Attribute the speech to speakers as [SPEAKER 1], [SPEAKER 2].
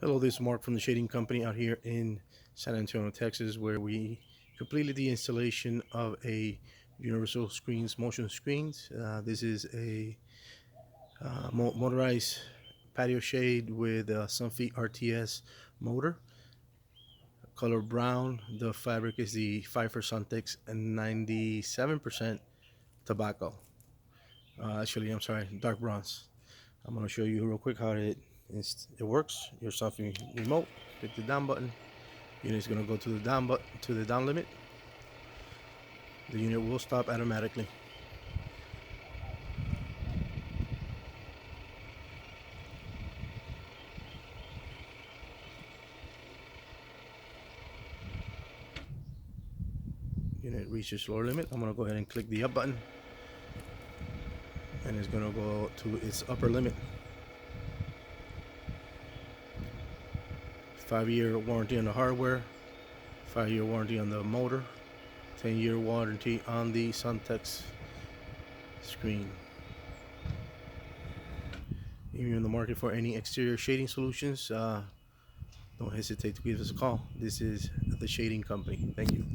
[SPEAKER 1] Hello, this is Mark from the Shading Company out here in San Antonio, Texas, where we completed the installation of a universal screens, motion screens. This is a motorized patio shade with a Somfy RTS motor, color brown. The fabric is the Phifer Suntex and 97% tobacco. Actually, I'm sorry, dark bronze. I'm going to show you real quick how it works. Your Somfy remote, click the down button. Unit is going to go to the down limit. The unit will stop automatically. Unit reaches lower limit. I'm going to go ahead and click the up button, and it's going to go to its upper limit. 5-year warranty on the hardware, 5-year warranty on the motor, 10-year warranty on the Suntex screen. If you're in the market for any exterior shading solutions, don't hesitate to give us a call. This is the Shading Company. Thank you.